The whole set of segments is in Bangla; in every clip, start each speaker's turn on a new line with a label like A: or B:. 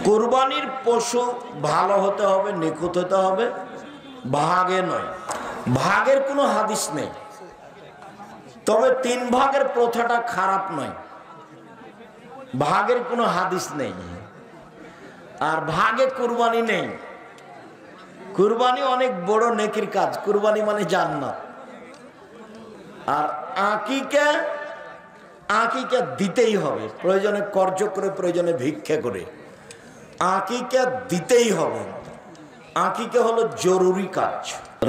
A: কুরবানির পশু ভালো হতে হবে, নিখুঁত হতে হবে, ভাগে নয়। ভাগের কোনো হাদিস নেই, তবে 3 ভাগের প্রথাটা খারাপ নয়। ভাগের কোনো হাদিস নেই, আর ভাগে কুরবানি নেই। কুরবানি অনেক বড় নেকির কাজ, কুরবানি মানে জান্নাত। আর আকিকা দিতেই হবে, প্রয়োজনে কর্জ করে, প্রয়োজনে ভিক্ষা করে, আকিকা দিতেই হবে। আকিকা হলো জরুরি কাজ।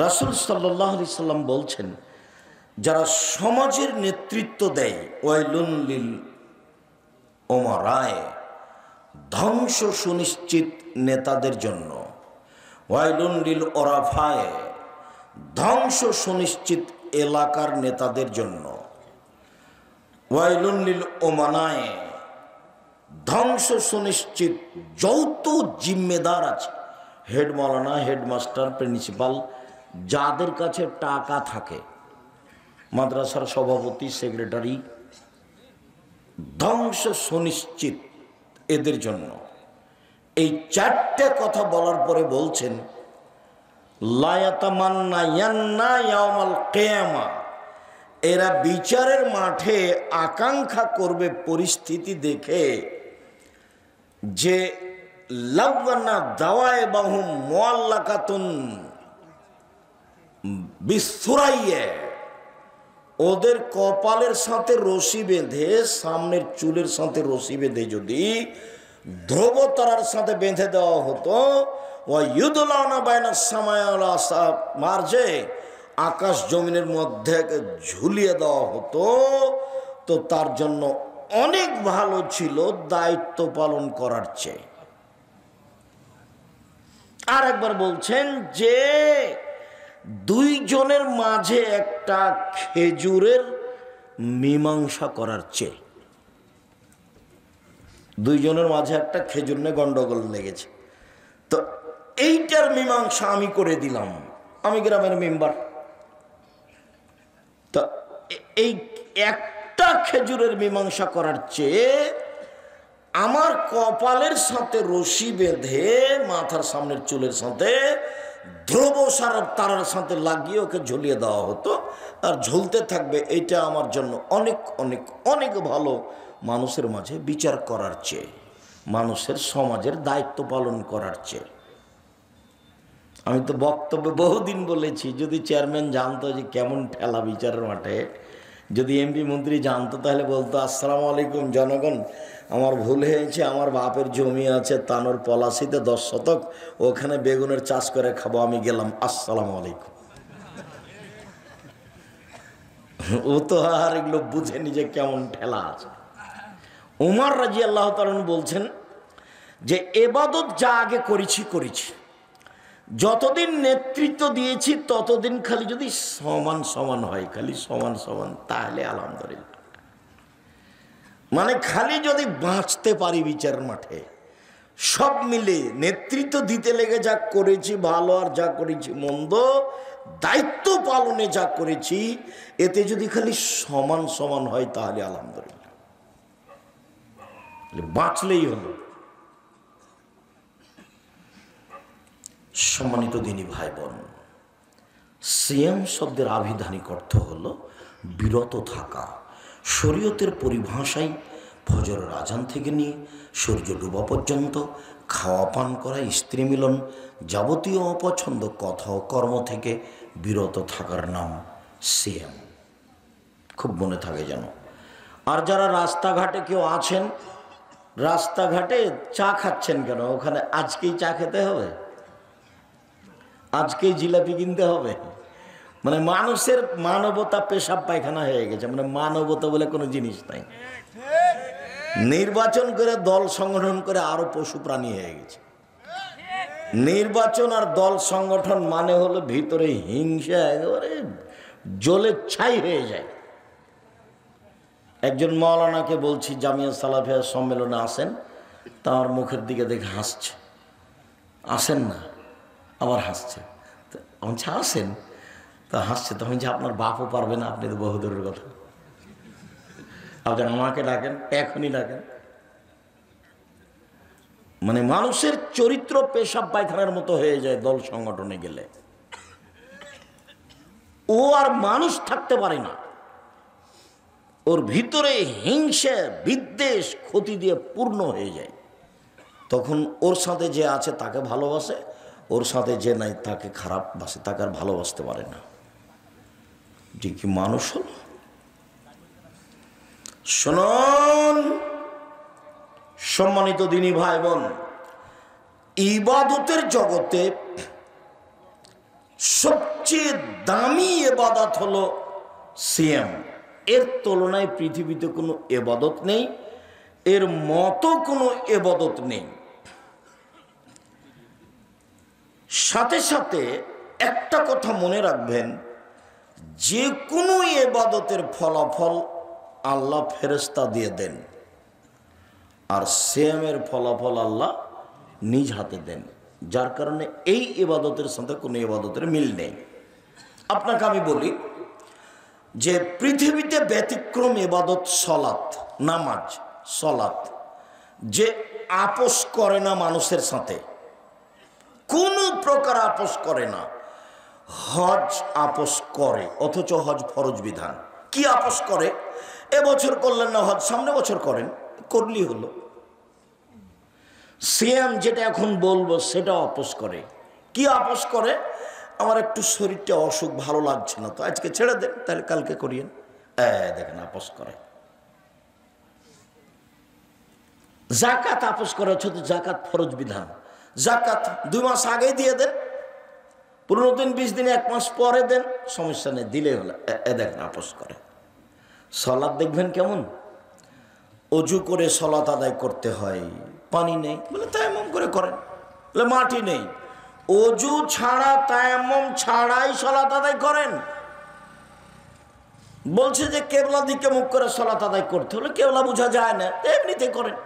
A: রাসূল সাল্লাল্লাহু আলাইহি সাল্লাম বলছেন, যারা সমাজের নেতৃত্ব দেয়, ওয়াইলুন লিল উমারায়ে, ধ্বংস সুনিশ্চিত নেতাদের জন্য। ওয়াইলুন লিল ওরাফায়ে, ধ্বংস সুনিশ্চিত এলাকার নেতাদের জন্য। ওয়াইলুন লিল উমানায়ে, ধ্বংস সুনিশ্চিত যত জিম্মেদার আছে, হেড মাওলানা, হেডমাস্টার, প্রিন্সিপাল, যাদের কাছে টাকা থাকে, মাদ্রাসার সভাপতি, সেক্রেটারি, ধ্বংস সুনিশ্চিত এদের জন্য। এই 4টে কথা বলার পরে বলছেন, লা ইয়াতামান্না ইয়ান্না ইয়াউমাল কিয়ামা, এরা বিচারের মাঠে আকাঙ্ক্ষা করবে পরিস্থিতি দেখে যে লাওয়ানা দাওয়াইবাহুম মুআল্লাকাতুন বিসুরাইয়া, ওদের কপালের সাথে রশি বেঁধে, সামনের চুলের সাথে রশি বেঁধে যদি ধ্রুবতারার সাথে বেঁধে দেওয়া হতো, ওয়া ইউদলাউনা বাইনাস সামাই ওয়াল আরদ, মার্জে আকাশ জমিনের মধ্যে ঝুলিয়ে দেওয়া হতো, তো তার জন্য অনেক ভালো ছিল দায়িত্ব পালন করার চেয়ে। আর একবার বলছেন যে 2 জনের মাঝে একটা খেজুরের মীমাংসা করার চেয়ে। 2 জনের মাঝে একটা খেজুর নিয়ে গন্ডগোল লেগেছে, তো এইটার মীমাংসা আমি করে দিলাম, আমি গ্রামের মেম্বার। তো এই একটা খেজুরের মীমাংসা করার চেয়ে আমার কপালের সাথে রশি বেঁধে মাথার সামনের চুলের সাথে ধ্রুব তারার সাথে লাগিয়ে ওকে ঝুলিয়ে দেওয়া হতো, আর ঝুলতে থাকবে, এটা আমার জন্য অনেক অনেক অনেক ভালো মানুষের মাঝে বিচার করার চেয়ে, মানুষের সমাজের দায়িত্ব পালন করার চেয়ে। আমি তো বক্তব্যে বহুদিন বলেছি, যদি চেয়ারম্যান জানতো যে কেমন ঠেলা বিচারের মাঠে, যদি এমপি মন্ত্রী জানতো, তাহলে বলতো, আসসালামু আলাইকুম জনগণ, আমার ভুল হয়েছে, আমার বাপের জমি আছে তানোর পলাশিতে 10 শতক, ওখানে বেগুনের চাষ করে খাবো, আমি গেলাম, আসসালামু আলাইকুম। ও তো আর এগুলো বুঝেনি যে কেমন ঠেলা আছে। উমর রাদিয়াল্লাহু তাআলা বলছেন যে ইবাদত যা আগে করেছি, যতদিন নেতৃত্ব দিয়েছি ততদিন খালি যদি সমান সমান হয়, খালি সমান সমান, তাহলে আলহামদুলিল্লাহ। মানে খালি যদি বাঁচতে পারি বিচারের মাঠে, সব মিলে নেতৃত্ব দিতে লেগে যা করেছি ভালো, আর যা করেছি মন্দ, দায়িত্ব পালনে যা করেছি, এতে যদি খালি সমান সমান হয়, তাহলে আলহামদুলিল্লাহ, বাঁচলেই হলো। সম্মানিত দিনী ভাই বোন, সিয়াম শব্দের আভিধানিক অর্থ হলো বিরত থাকা। শরীয়তের পরিভাষায় ফজরের আজান থেকে নিয়ে সূর্য ডোবা পর্যন্ত খাওয়া পান করা, স্ত্রী মিলন, যাবতীয় অপছন্দ কথা ও কর্ম থেকে বিরত থাকার নাম সিয়াম। খুব মনে থাকে যেন। আর যারা রাস্তাঘাটে কেউ আছেন, রাস্তাঘাটে চা খাচ্ছেন কেন? ওখানে আজকেই চা খেতে হবে, আজকেই জিলাপি কিনতে হবে। মানে মানুষের মানবতা পেশাব পায়খানা হয়ে গেছে, মানে মানবতা বলে কোনো জিনিস নাই। নির্বাচন করে দল সংগঠন করে আরো পশু প্রাণী হয়ে গেছে। নির্বাচন আর দল সংগঠন মানে হলো ভিতরে হিংসা একেবারে জ্বলে ছাই হয়ে যায়। একজন মাওলানাকে বলছি জামিয়া সালাফিয়া সম্মেলনে আসেন, তার মুখের দিকে দেখে হাসছে। আসেন না, আবার হাসছে। আচ্ছা আসেন, তা হাসছে। তখন যে আপনার বাপও পারবে না, আপনি তো বহুদূরের কথা, আপনি আমাকে ডাকেন, এখনই ডাকেন। মানে মানুষের চরিত্র পেশাব পায়খানার মতো হয়ে যায় দল সংগঠনে গেলে। ও আর মানুষ থাকতে পারে না, ওর ভিতরে হিংসা বিদ্বেষ ক্ষতি দিয়ে পূর্ণ হয়ে যায়। তখন ওর সাথে যে আছে তাকে ভালোবাসে, ওর সাথে যে নাই তাকে খারাপ বাসে, তাকে আর ভালোবাসতে পারে না। যে কি মানুষ হল? শুনুন সম্মানিত দিনী ভাই বোন, ইবাদতের জগতে সবচেয়ে দামি ইবাদত হলো সিয়াম। এর তুলনায় পৃথিবীতে কোনো ইবাদত নেই, এর মতো কোনো ইবাদত নেই। সাথে সাথে একটা কথা মনে রাখবেন, যে কোনো ইবাদতের ফলাফল আল্লাহ ফেরেশতা দিয়ে দেন, আর সিয়ামের ফলাফল আল্লাহ নিজ হাতে দেন। যার কারণে এই ইবাদতের সাথে কোনো ইবাদতের মিল নেই। আপনাকে আমি বলি যে পৃথিবীতে ব্যতিক্রম ইবাদত সলাত, নামাজ, সলাত, যে আপোষ করে না মানুষের সাথে, কোনো প্রকার আপোষ করে না। হজ আপোষ করে, অথচ হজ ফরজ বিধান। কি আপোষ করে? এবছর করলেন না হজ, সামনে বছর করেন, করলেই হলো। সিয়াম যেটা এখন বলবো সেটা আপোষ করে। কি আপোষ করে? আমার একটু শরীরটা অসুখ, ভালো লাগছে না, তো আজকে ছেড়ে দেন, তাহলে কালকে করিয়েন। দেখেন আপোষ করে। জাকাত আপোষ করে, অথচ জাকাত ফরজ বিধান। জাকাত 2 মাস আগে দিয়ে দেন, 15 দিন 20 দিন 1 মাস পরে দেন, সমস্যা নেই, দিলে হলো। দেখেন আপোষ করে। সলাত দেখবেন কেমন, অজু করে সলাত আদায় করতে হয়, পানি নেই বলে তায়াম্মুম করে করেন, বলে মাটি নেই, অজু ছাড়া তায়াম্মুম ছাড়াই সলাত আদায় করেন। বলছে যে কেবলা দিকে মুখ করে সলাত আদায় করতে হলে, কেবলা বোঝা যায় না, এমনিতে করেন।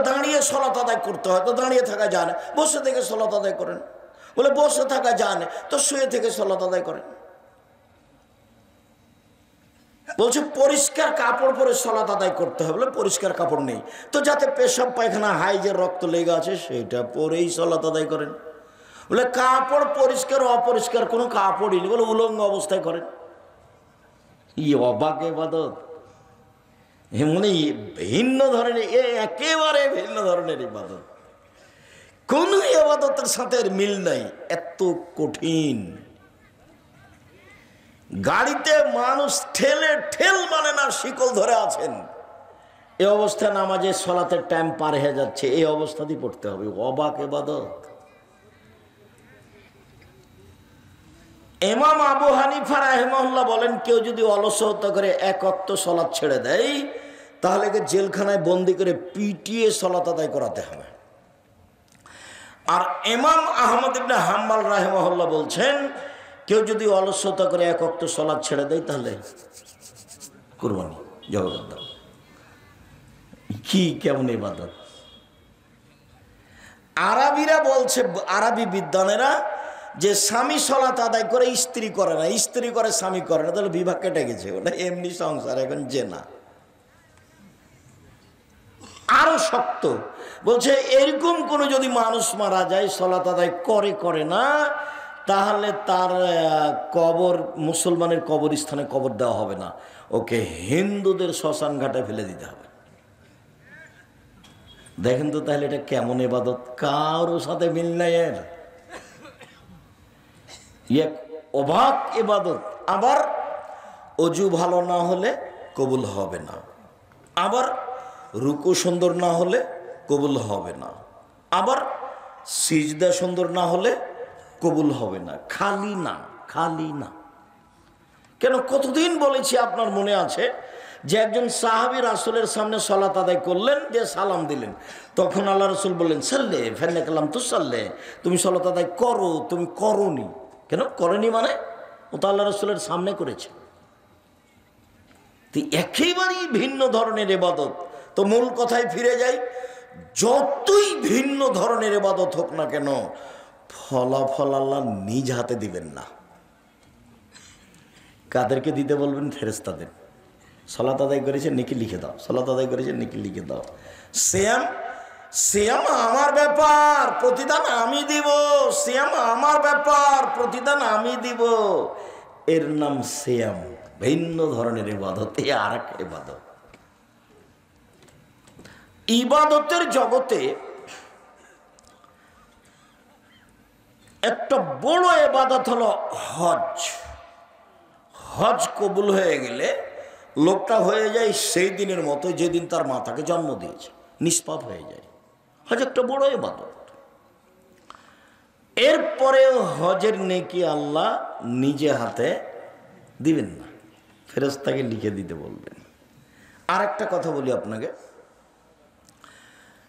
A: দাঁড়িয়ে সলাত আদায় করতে হয়, তো দাঁড়িয়ে থাকা যায় না, বসে থেকে সলাত আদায় করেন। বলে বসে থাকা যায় না, তো শুয়ে থেকে সলাত আদায় করেন। বলছে পরিষ্কার কাপড় পরে সলাত আদায় করতে হবে, বলে পরিষ্কার কাপড় নেই, তো যাতে পেশাব পায়খানা হাইজের রক্ত লেগে আছে সেটা পরেই সলাত আদায় করেন। বলে কাপড় পরিষ্কার অপরিষ্কার কোনো কাপড়ই নেই, বলে উলঙ্গ অবস্থায় করেন। অবাক ইবাদত, মানে ভিন্ন ধরনের, একেবারে ভিন্ন ধরনের ইবাদত। কোন ইবাদতের সাথে মিল নাই, এত কঠিন। গাড়িতে মানুষ ঠেলে ঠেল মানে না, শিকল ধরে আছেন, এই অবস্থায় নামাজে সলাতের টাইম পার হয়ে যাচ্ছে, এই অবস্থাতেই পড়তে হবে। অবাক ইবাদত। ইমাম আবু হানিফা রাহিমাহুল্লাহ বলেন, কেউ যদি অলসতা করে 1 ওয়াক্ত সলাত ছেড়ে দেয়, তাহলে জেলখানায় বন্দি করে পিটিয়ে সলাত আদায় করাতে হবে। আর ইমাম আহমদ ইবনে হাম্বল রাহিমাহুল্লাহ বলছেন, কেউ যদি অলসতা করে 1 ওয়াক্ত সলাত ছেড়ে দেয়, তাহলে কুরবানি জবাব দাও। কি কেমন ইবাদত! আরবিরা বলছে, আরবি বিদ্বানেরা, যে স্বামী সলাত আদায় করে স্ত্রী করে না, স্ত্রী করে স্বামী করে না, তাহলে বিভাগ কেটে গেছে, ওটা এমনি সংসার, এখন জেনা। আরো শক্ত বলছে, এরকম কোনো যদি মানুষ মারা যায় সলাত আদায় করে না, তাহলে তার কবর মুসলমানের কবরস্থানে কবর দেওয়া হবে না, ওকে হিন্দুদের শ্মশান ঘাটে ফেলে দিতে হবে। দেখেন তো তাহলে এটা কেমন ইবাদত, কারোর সাথে মিল নাই এর, অবাক ইবাদত। আবার অজু ভালো না হলে কবুল হবে না, আবার রুকু সুন্দর না হলে কবুল হবে না, আবার সিজদা সুন্দর না হলে কবুল হবে না। খালি না, খালি না। কেন, কতদিন বলেছি, আপনার মনে আছে যে একজন সাহাবী রাসূলের সামনে সালাত আদায় করলেন, দিয়ে সালাম দিলেন, তখন আল্লাহ রাসূল বললেন, সাল্লে ফান্না কালাম তু সাল্লে, তুমি সালাত আদায় করো, তুমি করোনি কেন? করেনি মানে ও তো আল্লাহ রাসূলের সামনে করেছে। তো একেবারেই ভিন্ন ধরনের ইবাদত। তো মূল কথায় ফিরে যাই, যতই ভিন্ন ধরনের ইবাদত হোক না কেন, ফলাফল আল্লাহ নিজ হাতে দিবেন না। কাদেরকে দিতে বলবেন? ফেরেশতাদের। সালাত আদায় করেছে নেকি লিখে দাও, সালাত আদায় করেছে নেকি লিখে দাও। সিয়াম সিয়াম আমার ব্যাপার, প্রতিদান আমি দিব, সিয়াম আমার ব্যাপার, প্রতিদান আমি দিব, এর নাম সিয়াম। ভিন্ন ধরনের ইবাদত, এ আর এক ইবাদত। ইবাদতের জগতে একটা বড় ইবাদত হলো হজ। হজ কবুল হয়ে গেলে লোকটা হয়ে যায় সেই দিনের মতো যেদিন তার মাতাকে জন্ম দিয়েছে, নিষ্পাপ হয়ে যায়। হজ একটা বড় ইবাদত। এরপরে হজের নেকি আল্লাহ নিজে হাতে দিবেন না, ফেরেশতাকে লিখে দিতে বলবেন। আর একটা কথা বলি আপনাকে,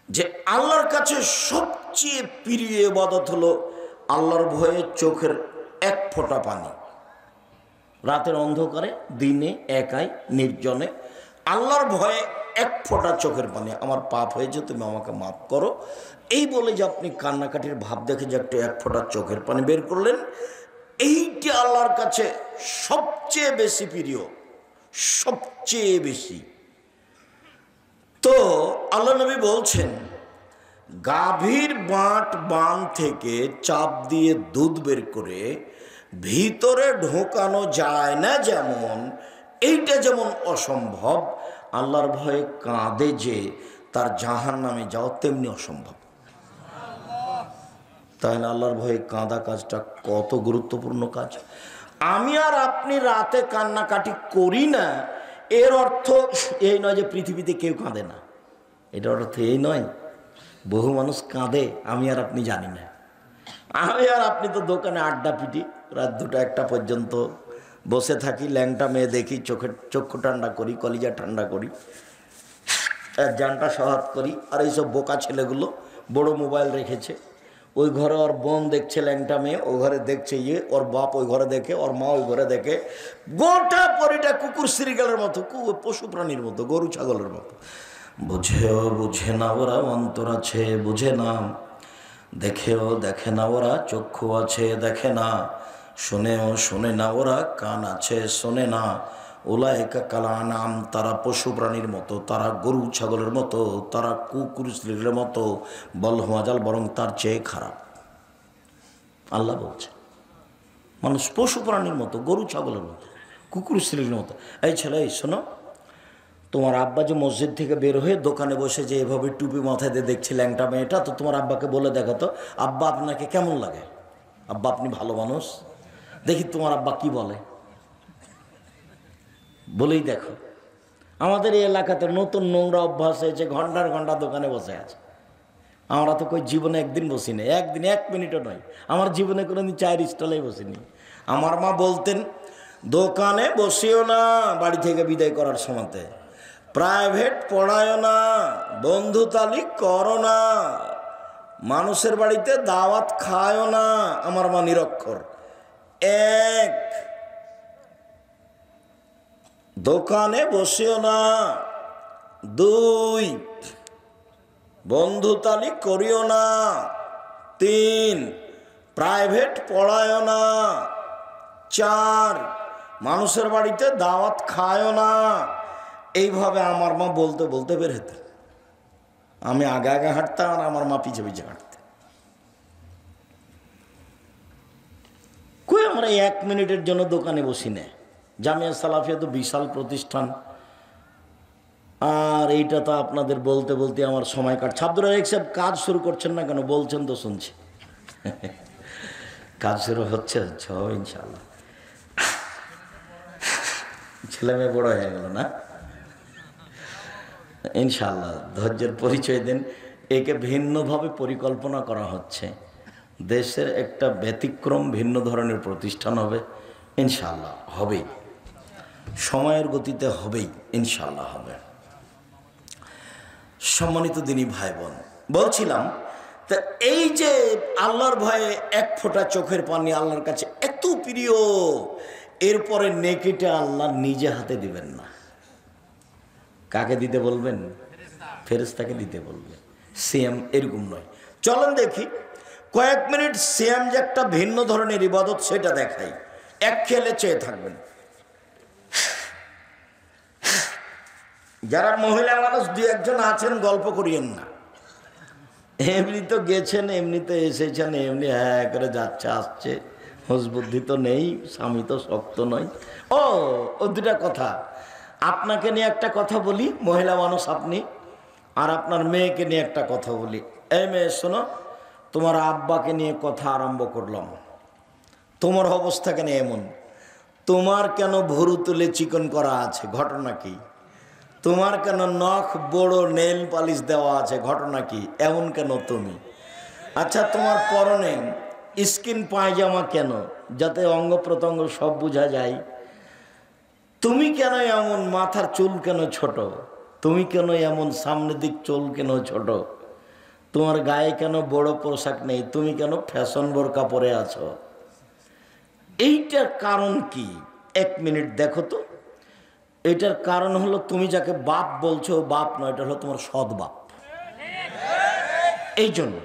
A: যে আল্লাহর কাছে সবচেয়ে প্রিয় ইবাদত হলো আল্লাহর ভয়ে চোখের এক ফোঁটা পানি, রাতের অন্ধকারে দিনে একাই নির্জনে আল্লাহর ভয়ে এক ফোঁটা চোখের পানি, আমার পাপ হয়েছে তুমি আমাকে মাফ করো, এই বলে যে আপনি কান্নাকাটির ভাব দেখে যে একটু এক ফোঁটা চোখের পানি বের করলেন, এইটি আল্লাহর কাছে সবচেয়ে বেশি প্রিয়, সবচেয়ে বেশি। তো আল্লাহ নবী বলছেন, গাভীর বান থেকে চাপ দিয়ে দুধ বের করে ভিতরে ঢোকানো যায় না, যেমন এইটা যেমন অসম্ভব, আল্লাহর ভয়ে কাঁদে যে তার জাহান্নামে যাও তেমনি অসম্ভব। তাহলে আল্লাহর ভয়ে কাঁদা কাজটা কত গুরুত্বপূর্ণ কাজ। আমি আর আপনি রাতে কান্নাকাটি করি না, এর অর্থ এই নয় যে পৃথিবীতে কেউ কাঁদে না, এটার অর্থ এই নয়। বহু মানুষ কাঁদে, আমি আর আপনি জানি না। আমি আর আপনি তো দোকানে আড্ডা পিটি, রাত 2টা-1টা পর্যন্ত বসে থাকি, ল্যাংটা মেয়ে দেখি, চক্ষু ঠান্ডা করি, কলিজা ঠান্ডা করি, জানটা সহাত করি। আর এইসব বোকা ছেলেগুলো বড় মোবাইল রেখেছে, ওই ঘরে ওর বোন দেখছে ল্যাংটা মেয়ে, ও ঘরে দেখছে ইয়ে, ওর বাপ ওই ঘরে দেখে, ওর মা ওই ঘরে দেখে, গোটা পরিটা কুকুর শ্রীগালের মতো, পশু প্রাণীর মতো, গরু ছাগলের মতো। বুঝেও বুঝে না ওরা, অন্তর আছে বুঝে না, দেখেও দেখে না ওরা, চক্ষু আছে দেখে না, শুনেও শোনে না ওরা, কান আছে শোনে না। উলাইকা কাল আনাম, তারা পশু প্রাণীর মতো, তারা গরু ছাগলের মতো, তারা কুকুর শ্রীর মতো, বল হাজাল, বরং তার চেয়ে খারাপ। আল্লাহ বলছে মানুষ পশু প্রাণীর মতো, গরু ছাগলের মতো, কুকুর শ্রীর মতো। এই ছেলে, এই শোনো, তোমার আব্বা যে মসজিদ থেকে বের হয়ে দোকানে বসে যে এভাবে টুপি মাথায় দিয়ে দেখছি ল্যাংটা মেয়েটা, তো তোমার আব্বাকে বলে দেখো তো, আব্বা আপনাকে কেমন লাগে? আব্বা আপনি ভালো মানুষ, দেখি তোমার আব্বা কি বলে, বলেই দেখো। আমাদের এই এলাকাতে নতুন নোংরা অভ্যাস হয়েছে, ঘন্টার ঘন্টা দোকানে বসে আছে। আমরা তো কই জীবনে একদিন বসিনি, একদিন 1 মিনিটও নয়, আমার জীবনে কোনোদিন চায়ের স্টলেই বসিনি। আমার মা বলতেন, দোকানে বসিও না বাড়ি থেকে বিদায় করার সময়তে, প্রাইভেট পড়ায় না, বন্ধু তালিক করো না, মানুষের বাড়িতে দাওয়াত খায়ও না। আমার মা নিরক্ষর। 1, দোকানে বসিও না। 2, বন্ধু তালিক করিও না। 3, প্রাইভেট পড়ায় না। 4, মানুষের বাড়িতে দাওয়াত খায়ও না। এইভাবে আমার মা বলতে বলতে বের হতেন। আমি আগে আগে হাঁটতাম আর আমার মা পিছে পিছে হাঁটতেন। কই আমরা 1 মিনিটের জন্য দোকানে বসি না। জামিয়া সালাফিয়া তো বিশাল প্রতিষ্ঠান, আর এইটা তো আপনাদের বলতে বলতে আমার সময় কাটছে। আব্দুর রাজ্জাক সাহেব কাজ শুরু করছেন না কেন? বলছেন তো শুনছি। কাজ শুরু হচ্ছে হবে ইনশাল্লাহ। ছেলে মেয়ে বড় হয়ে গেল না, ইনশাল্লাহ। ধৈর্যের পরিচয় দেন। একে ভিন্নভাবে পরিকল্পনা করা হচ্ছে, দেশের একটা ব্যতিক্রম ভিন্ন ধরনের প্রতিষ্ঠান হবে ইনশাল্লাহ, হবেই, সময়ের গতিতে হবেই ইনশাল্লাহ হবে। সম্মানিত দিনী ভাই বোন, বলছিলাম তা এই যে আল্লাহর ভয়ে এক ফোঁটা চোখের পানি আল্লাহর কাছে এত প্রিয়, এরপরে নেকিটা আল্লাহ নিজে হাতে দিবেন না। কাকে দিতে বলবেন? ফেরেশতাকে দিতে বলবেন। সিয়াম এরকম নয়। চলেন দেখি কয়েক মিনিট সিয়াম যে একটা ভিন্ন ধরনের ইবাদত সেটা দেখাই। এক খেলে চেয়ে থাকবেন। যারা মহিলা মানুষ 2-1 জন আছেন গল্প করিয়েন না, এমনি তো গেছেন, এমনি তো এসেছেন, এমনি হ্যাঁ করে যাচ্ছে আসছে, হুঁশ বুদ্ধি তো নেই, স্বামী তো শক্ত নয়। ও দুটা কথা, আপনাকে নিয়ে একটা কথা বলি, মহিলা মানুষ আপনি, আর আপনার মেয়েকে নিয়ে একটা কথা বলি। এই মেয়ে শোনো, তোমার আব্বাকে নিয়ে কথা আরম্ভ করলাম। তোমার অবস্থা কেন এমন? তোমার কেন ভুরু তুলে চিকন করা আছে, ঘটনা কি? তোমার কেন নখ বড় নেল পালিশ দেওয়া আছে, ঘটনা কি? এমন কেন তুমি? আচ্ছা, তোমার পরনে স্কিন পায়জামা কেন, যাতে অঙ্গ প্রত্যঙ্গ সব বোঝা যায়? তুমি কেন এমন, মাথার চুল কেন ছোট? তুমি কেন এমন, সামনের দিক চুল কেন ছোট? তোমার গায়ে কেন বড় পোশাক নেই? তুমি কেন ফ্যাশন বোরকা পরে আছো? এইটার কারণ কি? এক মিনিট দেখো তো। এটার কারণ হলো, তুমি যাকে বাপ বলছো বাপ নয়, এটা হলো তোমার সৎ বাপ। এই জন্য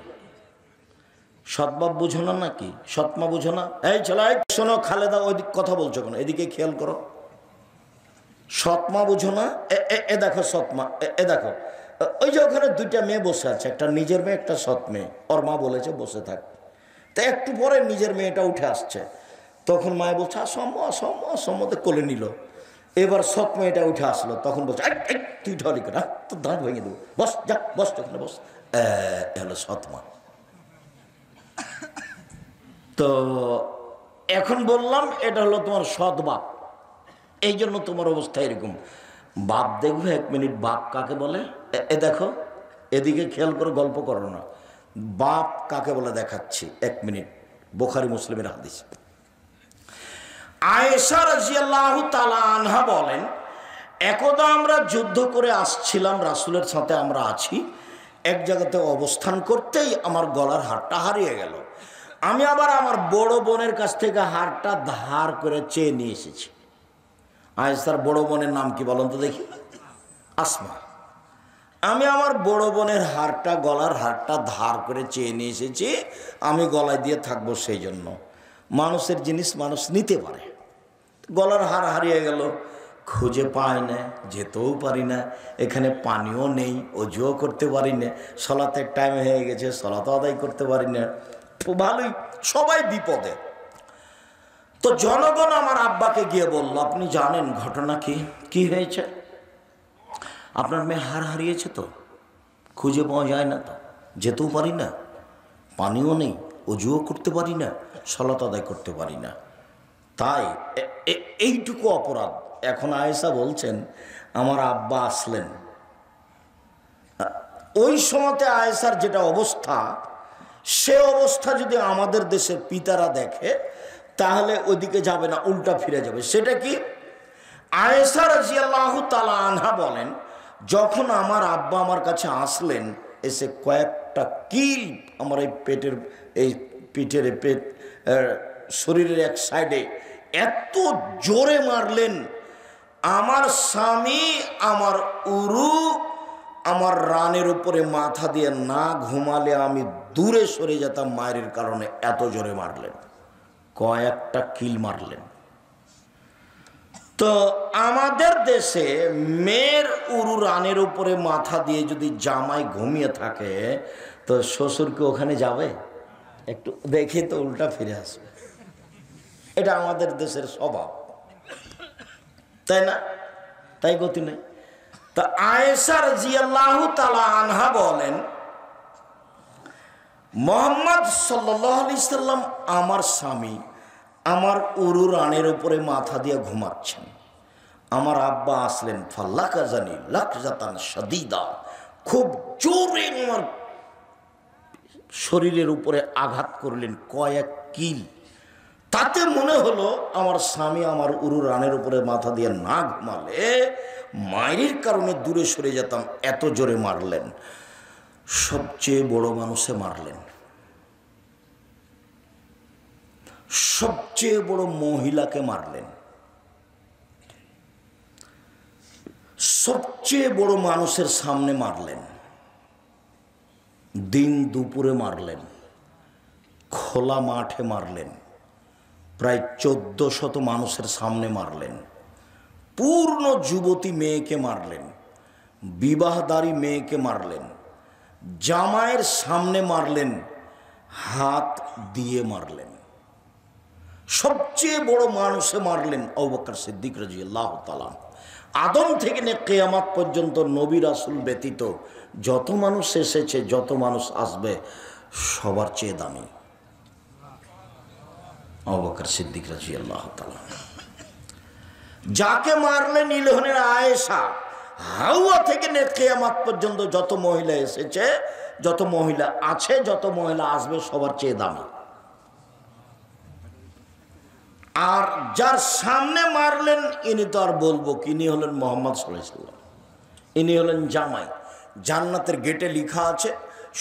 A: সৎ বাপ বুঝো না নাকি? সৎমা বুঝো না? এই ছেলে শোনো, খালেদা ওইদিক কথা বলছো কেন? এদিকে খেয়াল করো। সৎমা বুঝো না? এ দেখো সৎমা, এ দেখো, ওই যে ওখানে দুইটা মেয়ে বসে আছে, একটা নিজের মেয়ে, একটা সৎ মেয়ে। ওর মা বলেছে বসে থাক। তো একটু পরে নিজের মেয়েটা উঠে আসছে, তখন মায়ে বলছে অসম্ভব অসম্ভব অসম্মতে কোলে নিল। এবার সৎ মেয়েটা উঠে আসলো, তখন বলছে তুই ঢলি করে, তোর দাঁত ভেঙে দেবো, বস যা, বস ওখানে বস। হলো সৎমা। তো এখন বললাম এটা হলো তোমার সৎ বাপ, এই জন্য তোমার অবস্থা এরকম। বাপ দেখবে, এক মিনিট, বাপ কাকে বলে? এ দেখো, এদিকে খেয়াল করে, গল্প করো না। বাপ কাকে বলে দেখাচ্ছি, এক মিনিট। বুখারী মুসলিমের হাদিস। আয়েশা রাদিয়াল্লাহু তাআলা আনহা বলেন, একদা আমরা যুদ্ধ করে আসছিলাম, রাসূলের সাথে আমরা আছি, এক জায়গাতে অবস্থান করতেই আমার গলার হারটা হারিয়ে গেল। আমি আবার আমার বড় বোনের কাছ থেকে হারটা ধার করে চেয়ে নিয়ে এসেছি। আয়েশার বড় বোনের নাম কি বলুন তো দেখি? আসমা। আমি আমার বড় বোনের হারটা, গলার হারটা ধার করে চেয়ে নিয়ে এসেছি, আমি গলায় দিয়ে থাকবো, সেই জন্য। মানুষের জিনিস মানুষ নিতে পারে। গলার হার হারিয়ে গেল, খুঁজে পাই না, যেতেও পারি না, এখানে পানিও নেই, অজুও করতে পারি না, সলাতের টাইম হয়ে গেছে, সলাতও আদায় করতে পারি না, ভালোই, সবাই বিপদে। তো জনগণ আমার আব্বাকে গিয়ে বলল, আপনি জানেন ঘটনা কি? কি হয়েছে? আপনার মেয়ে হার হারিয়েছে, তো খুঁজে পাওয়া যায় না, তো যেতেও পারি না, পানিও নেই, অজুও করতে পারি না, সলাত আদায় করতে পারি না, তাই এইটুকু অপরাধ। এখন আয়েশা বলছেন, আমার আব্বা আসলেন, ওই সময়তে আয়েশার যেটা অবস্থা, সে অবস্থা যদি আমাদের দেশের পিতারা দেখে, তাহলে ওইদিকে যাবে না, উল্টা ফিরে যাবে। সেটা কি? আয়েশা রাদিয়াল্লাহু তাআলা আনহা বলেন, যখন আমার আব্বা আমার কাছে আসলেন, এসে কয়েকটা কিল আমার এই পেটের, এই পিঠের, পেট, শরীরের এক সাইডে এত জোরে মারলেন, আমার স্বামী আমার উরু, আমার রানের উপরে মাথা দিয়ে না ঘুমালে আমি দূরে সরে যেতাম মায়ের কারণে, এত জোরে মারলেন, কয়েকটা কিল মারলেন। তো আমাদের দেশে মেয়ের উরু রানের উপরে মাথা দিয়ে যদি জামাই ঘুমিয়ে থাকে, তো শ্বশুর কি ওখানে যাবে? একটু দেখে তো উল্টা ফিরে আসবে। এটা আমাদের দেশের স্বভাব, তাই না? তাই গতি নেই। তো আয়েশা রাদিয়াল্লাহু তাআলা আনহা বলেন, মুহাম্মদ সাল্লাল্লাহু আলাইহি সাল্লাম আমার স্বামী আমার উরু রানের উপরে মাথা দিয়ে ঘুমাচ্ছেন, আমার আব্বা আসলেন, ফাল্লাকাজানি লাকজাতান শাদীদা, খুব জোরে আমার শরীরের উপরে আঘাত করলেন, কয়েক কিল। তাতে মনে হলো আমার স্বামী আমার উরু রানের উপরে মাথা দিয়ে না ঘুমালে মায়ের কারণে দূরে সরে যেতাম, এত জোরে মারলেন। সবচেয়ে বড় মানুষে মারলেন, সবচেয়ে বড় মহিলাকে মারলেন, সবচেয়ে বড় মানুষের সামনে মারলেন, দিন দুপুরে মারলেন, খোলা মাঠে মারলেন, প্রায় 1400 মানুষের সামনে মারলেন, পূর্ণ যুবতী মেয়েকে মারলেন, বিবাহদারী মেয়েকে মারলেন, জামাইয়ের সামনে মারলেন, হাত দিয়ে মারলেন। সবচেয়ে বড় মানুষে মারলেন আবু বকর সিদ্দিক রাদিয়াল্লাহু তাআলা। আদম থেকে নিয়ে কিয়ামত পর্যন্ত নবী রাসূল ব্যতীত যত মানুষ এসেছে, যত মানুষ আসবে, সবার চেয়ে দামি আবু বকর সিদ্দিক রাদিয়াল্লাহু তাআলা। যাকে মারলেন ইনি হলেন আয়েশা। হাওয়া থেকে নিয়ে কিয়ামত পর্যন্ত যত মহিলা এসেছে, যত মহিলা আছে, যত মহিলা আসবে, সবার চেয়ে দামি। আর যার সামনে মারলেন ইনি তো আর বলবো কি, ইনি হলেন মুহাম্মদ সাল্লাল্লাহু আলাইহি ওয়াসাল্লাম। ইনি হলেন জামাই। জান্নাতের গেটে লেখা আছে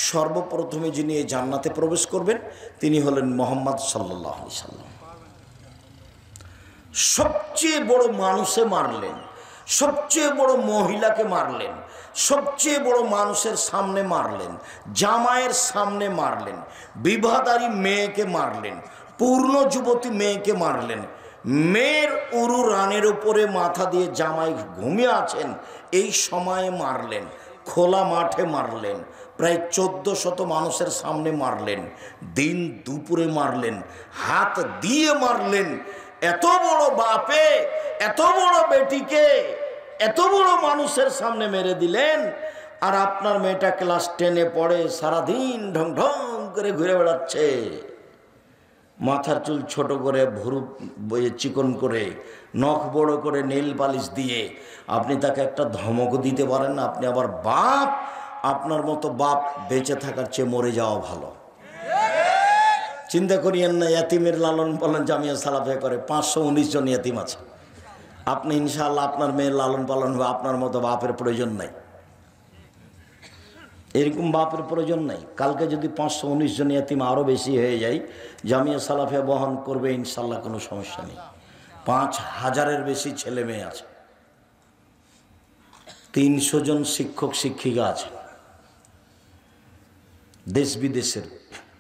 A: সর্বপ্রথমে যিনি এই জান্নাতে প্রবেশ করবেন তিনি হলেন মুহাম্মদ সাল্লাল্লাহু আলাইহি ওয়াসাল্লাম। সবচেয়ে বড় মানুষে মারলেন, সবচেয়ে বড় মহিলাকে মারলেন, সবচেয়ে বড় মানুষের সামনে মারলেন, জামাইয়ের সামনে মারলেন, বিবাহদারী মেয়েকে মারলেন, পূর্ণ যুবতী মেয়েকে মারলেন, মেয়ের উরু রানের উপরে মাথা দিয়ে জামাই ঘুমিয়ে আছেন এই সময়ে মারলেন, খোলা মাঠে মারলেন, প্রায় 1400 মানুষের সামনে মারলেন, দিন দুপুরে মারলেন, হাত দিয়ে মারলেন। এত বড় বাপে এত বড় বেটিকে এত বড় মানুষের সামনে মেরে দিলেন। আর আপনার মেয়েটা ক্লাস 10-এ পড়ে, সারাদিন ঢং ঢং করে ঘুরে বেড়াচ্ছে, মাথার চুল ছোট করে, ভুরু চিকন করে, নখ বড় করে, নেল পালিশ দিয়ে। আপনি তাকে একটা ধমক দিতে পারেন না? আপনি আবার বাপ। আপনার মতো বাপ বেঁচে থাকার চেয়ে মরে যাওয়া ভালো। চিন্তা করিয়েন না, ইয়াতিমের লালন পালন জামিয়া সালাফিয়া করে 519 জন ইয়াতিম আছে। আপনি ইনশাআল্লাহ আপনার মেয়ের লালন পালন হবে, আপনার মতো বাপের প্রয়োজন নাই, এরকম বাপের প্রয়োজন নাই। কালকে যদি 519 জন ইয়াতিম আরও বেশি হয়ে যায়, জামিয়া সালাফিয়া বহন করবে ইনশাআল্লাহ, কোনো সমস্যা নেই। 5000-এর বেশি ছেলে মেয়ে আছে, 300 জন শিক্ষক শিক্ষিকা আছে দেশ বিদেশের।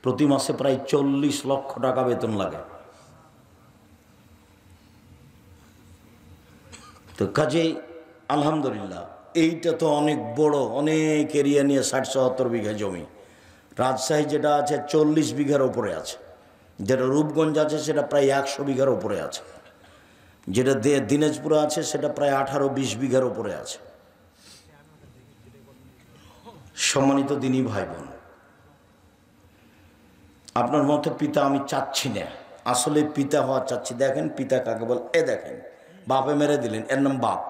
A: প্রতি মাসে প্রায় 40 লক্ষ টাকা বেতন লাগে। তো কাজেই আলহামদুলিল্লাহ এইটা তো অনেক বড়, অনেক এরিয়া নিয়ে 60-70 বিঘা জমি। রাজশাহী যেটা আছে 40 বিঘার ওপরে আছে, যেটা রূপগঞ্জ আছে সেটা প্রায় 100 বিঘার ওপরে আছে, যেটা দিনাজপুরে আছে সেটা প্রায় 18-20 বিঘার ওপরে আছে। সম্মানিত দিনী ভাই বোন, আপনার মতো পিতা আমি চাচ্ছি না, আসলে পিতা হওয়া চাচ্ছি। দেখেন পিতা কাকে বল, এ দেখেন বাপে মেরে দিলেন, এর নাম বাপ।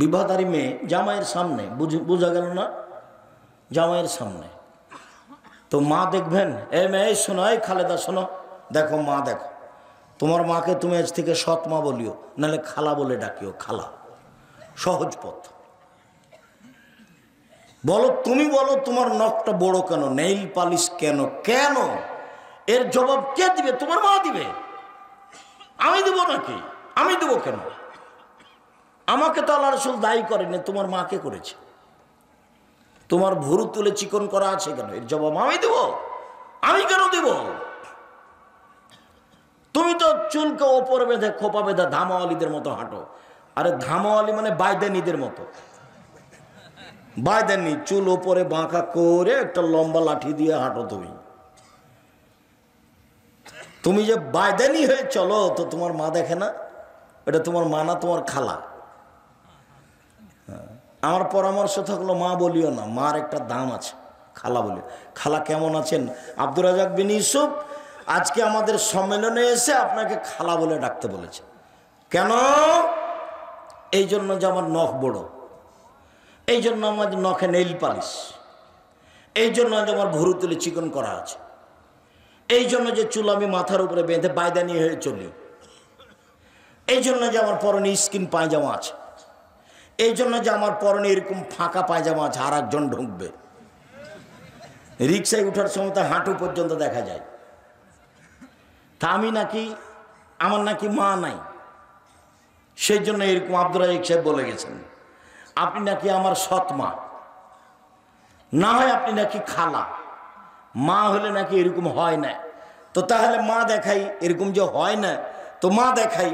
A: বিবাহদারী মেয়ে জামাইয়ের সামনে, বোঝা গেল না? জামাইয়ের সামনে তো মা দেখবেন, এ মেয়ে শোনো, এই খালেদা শোনো, দেখো মা, দেখো তোমার মাকে তুমি আজ থেকে সৎ মা বলিও, নাহলে খালা বলে ডাকিও, খালা, সহজ পথ। বলো, তুমি বলো তোমার নখটা বড় কেন, নেইল পালিশ কেন, কেন? এর জবাব কে দিবে? তোমার মা দিবে। আমি দেবো নাকি? আমি দেবো কেন? আমাকে তো আল্লাহ রাসূল দায়ী করেনি, তোমার মাকে করেছে। তোমার ভুরু তুলে চিকন করা আছে কেন? এর জবাব আমি দেব। আমি কেন দেব? তুমি তো চুলকে ওপরে বেঁধে, খোপা বেঁধে ধামাওয়ালিদের মতো হাঁটো। আরে ধামাওয়ালি মানে বাইদানিদের মতো। বাইদানি চুল ওপরে বাঁকা করে একটা লম্বা লাঠি দিয়ে হাঁটো তুমি। তুমি যে বাইদানি হয়ে চলো, তো তোমার মা দেখে না? এটা তোমার মা না, তোমার খালা। আমার পরামর্শ থাকলো মা বলিও না, মার একটা দাম আছে, খালা বলিও। খালা কেমন আছেন? আব্দুর রাজ্জাক বিন ইউসুফ আজকে আমাদের সম্মেলনে এসে আপনাকে খালা বলে ডাকতে বলেছে। কেন? এই জন্য যে আমার নখ বড়, এই জন্য আমার নখে নেইল পালিশ, এই জন্য যে আমার ভুরু তুলে চিকন করা আছে, এই জন্য যে চুল আমি মাথার উপরে বেঁধে বাইদানি হয়ে চলি, এই জন্য যে আমার পরনে স্কিন পায়জামা আছে, এই জন্য যে আমার পরনে এরকম ফাঁকা পায়জামা আছে, আর একজন ঢুকবে। রিক্সায় উঠার সময় তো হাঁটু পর্যন্ত দেখা যায়। তা আমি নাকি, আমার নাকি মা নাই, সেই জন্য এরকম আব্দুর রাজ্জাক সাহেব বলে গেছেন আপনি নাকি আমার সৎ মা, না হয় আপনি নাকি খালা। মা হলে নাকি এরকম হয় না। তো তাহলে মা দেখাই, এরকম যে হয় না তো মা দেখাই।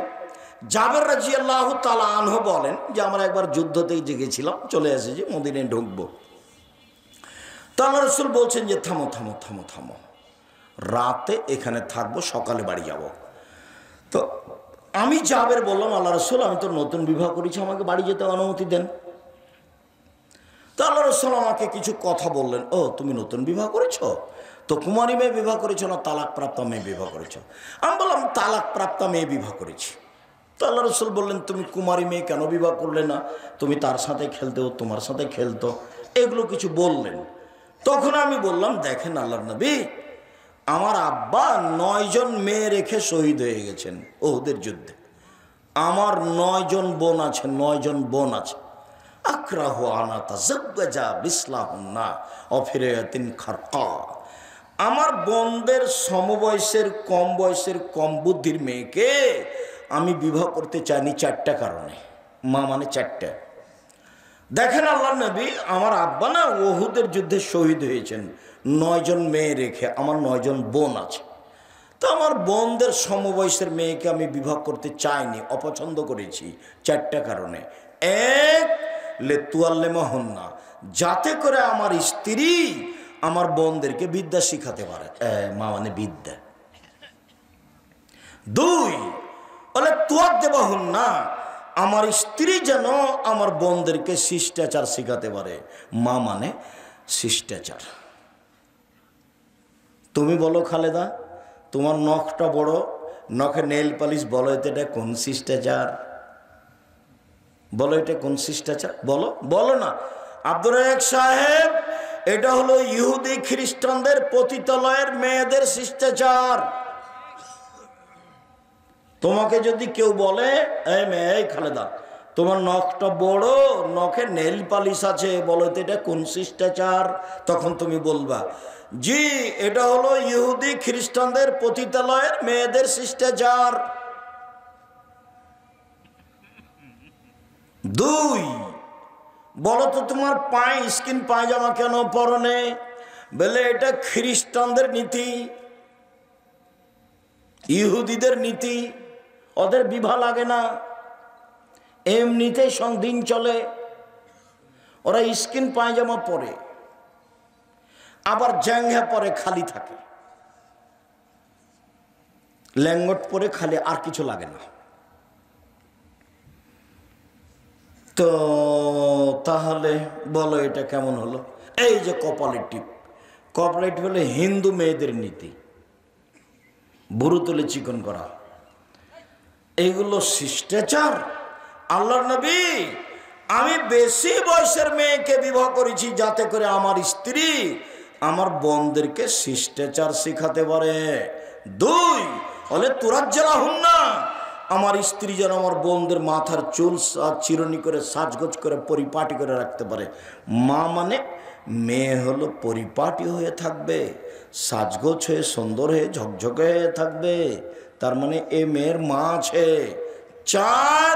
A: জাবের রাদিয়াল্লাহু তাআলা আনহু বলেন যে আমরা একবার যুদ্ধতেই জেগেছিলাম, চলে এসেছি, মদিনায় ঢুকবো। তো আল্লাহ রসুল বলছেন যে থামো থামো থামো থামো, রাতে এখানে থাকবো, সকালে বাড়ি যাব। তো আমি জাবের বললাম, আল্লাহ রসুল আমি তো নতুন বিবাহ করেছি, আমাকে বাড়ি যেতে অনুমতি দেন। তো আল্লাহ রসুল আমাকে কিছু কথা বললেন। ও তুমি নতুন বিবাহ করেছো, তো কুমারী মেয়ে বিবাহ করেছো না তালাক প্রাপ্ত মেয়ে বিবাহ করেছো? আমি বললাম তালাক প্রাপ্ত মেয়ে বিবাহ করেছি। তো আল্লাহ রসুল বললেন তুমি কুমারী মেয়ে কেন বিবাহ করলে না, তুমি তার সাথে খেলতেও, তোমার সাথে খেলতো, এগুলো কিছু বললেন। তখন আমি বললাম দেখেন আল্লাহর নবী, আমার আব্বা 9 জন মেয়ে রেখে শহীদ হয়ে গেছেন ওদের যুদ্ধে। আমার 9 জন বোন আছে, 9 জন বোন আছে। আক্রাহু আনা তাযাওয়াজা বিসলাহুন্না অফিরাতিন খারকা। আমার বোনদের সমবয়সের, কম বয়সের, কম বুদ্ধির মেয়েকে আমি বিবাহ করতে চাইনি 4টা কারণে। মা মানে 4টা। দেখেন আল্লাহর নবী, আমার আব্বা না উহুদের যুদ্ধে শহীদ হয়েছেন 9 জন মেয়ে রেখে, আমার 9 জন বোন আছে। তো আমার বোনদের সমবয়সের মেয়েকে আমি বিবাহ করতে চাইনি, অপছন্দ করেছি 4টা কারণে। এক, লেতুয়াল্লেমাহুন্না, যাতে করে আমার স্ত্রী আমার বোনদেরকে বিদ্যা শিখাতে পারে, মা মানে বিদ্যা। 2, বলে তুয়াদ্দেবাহুন্না, আমার স্ত্রী যেন আমার বোনদেরকে শিষ্টাচার শিখাতে পারে, মা মানে শিষ্টাচার। তুমি বলো খালেদা, তোমার নখটা বড়, নখে নেল পালিশ, বলো এটা কোন শিষ্টাচার? বলো এটা কোন শিষ্টাচার? বলো, বলো না। আব্দুর রাজ্জাক সাহেব, এটা হলো ইহুদি খ্রিস্টানদের পতিতালয়ের মেয়েদের শিষ্টাচার। তোমাকে যদি কেউ বলে এই মেয়ে, এই খালেদা, তোমার নখটা বড়, নখে নেল পালিশ আছে, বলো তো এটা কোন শিষ্টাচার? তখন তুমি বলবা জি, এটা হলো ইহুদি খ্রিস্টানদের পতিতালয়ের মেয়েদের শিষ্টাচার। 2, বলো তো তোমার পায়ে স্কিন পায়জামা কেন পরনে? বলে এটা খ্রিস্টানদের নীতি, ইহুদিদের নীতি, ওদের বিভা লাগে না, এমনিতেই দিন চলে, ওরা স্কিন পায়জামা পরে, আবার জ্যাঙ্ঘা পরে, খালি থাকে, ল্যাঙ্গট পরে খালি, আর কিছু লাগে না। তো তাহলে বলো এটা কেমন হলো? এই যে কপালের টিপ, কপালের টিপ হলে হিন্দু মেয়েদের নীতি, বুড়ো তুলে চিকন করা, এইগুলো শিষ্টাচার? আল্লাহর নবী, আমি বেশি বয়সের মেয়েকে বিবাহ করেছি যাতে করে আমার স্ত্রী আমার বোনদেরকে শিষ্টাচার শিখাতে পারে। 2, বলে তুরাজ্জালাহুন্না, আমার স্ত্রী যেন আমার বোনদের মাথার চুল চিরুনি করে, সাজগোজ করে, পরিপাটি করে রাখতে পারে। মা মানে মেয়ে হলো পরিপাটি হয়ে থাকবে, সাজগোজ হয়ে, সুন্দর হয়ে, ঝকঝকে হয়ে থাকবে, তার মানে এ মেয়ের মা আছে। 4,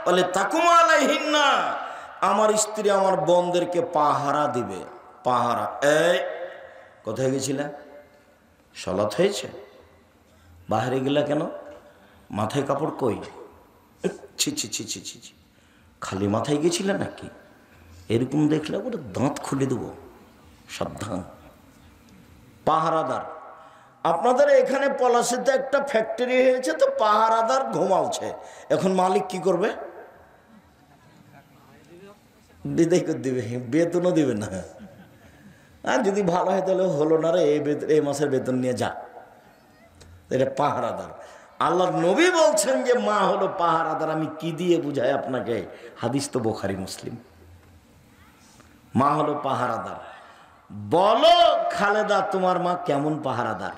A: বলে তাকুমা আলাইহিন্না, আমার স্ত্রী আমার বোনদেরকে পাহারা দিবে। পাহারা, এই কোথায় গেছিলা? সলাৎ হয়েছে, বাহিরে গেলা কেন? মাথায় কাপড় কই? ছি ছি ছি ছি ছি ছি, খালি মাথায় গেছিলে নাকি? এরকম দেখলে ওটা দাঁত খুলে দেবো, সাবধান। পাহারাদার, আপনাদের এখানে পলাশিতে একটা ফ্যাক্টরি হয়েছে, তো পাহারাদার ঘুমাচ্ছে, এখন মালিক কি করবে? বিদায় করে দিবে, বেতনও দিবে না। আর যদি ভালো হয় তাহলে হলো না রে, এই মাসের বেতন নিয়ে যা। এটা পাহারাদার। আল্লাহর নবী বলছেন যে মা হলো পাহারাদার। আমি কি দিয়ে বুঝাই আপনাকে? হাদিস তো বুখারী মুসলিম। মা হলো পাহারাদার। বলো খালেদা, তোমার মা কেমন পাহারাদার?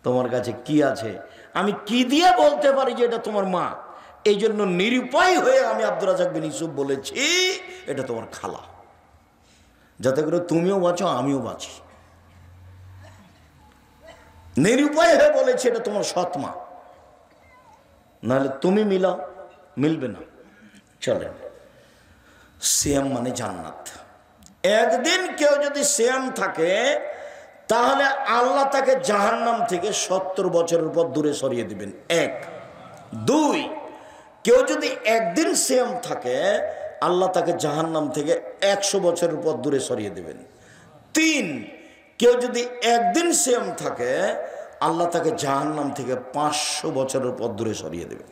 A: তোমার কাছে কি আছে? আমি কি দিয়ে বলতে পারি যে এটা তোমার মা? এই জন্য নিরুপায় হয়ে আমি আব্দুর রাজ্জাক বিন ইউসুফ বলেছি এটা তোমার খালা, যাতে করে তুমিও বাঁচো, আমিও বাঁচি। নিরুপায় হয়ে বলেছি এটা তোমার সৎ মা, নাহলে তুমি মিলাও, মিলবে না। চলেন, সিয়াম মানে জান্নাত। একদিন কেউ যদি সিয়াম থাকে তাহলে আল্লাহ তাকে জাহান্নাম থেকে 70 বছরের পর দূরে সরিয়ে দিবেন। 1, 2, কেউ যদি একদিন সিয়াম থাকে আল্লাহ তাকে জাহান্নাম থেকে 100 বছরের পর দূরে সরিয়ে দিবেন। তিন, কেউ যদি একদিন সিয়াম থাকে আল্লাহ তাকে জাহান্নাম থেকে 500 বছরের পথ দূরে সরিয়ে দেবে।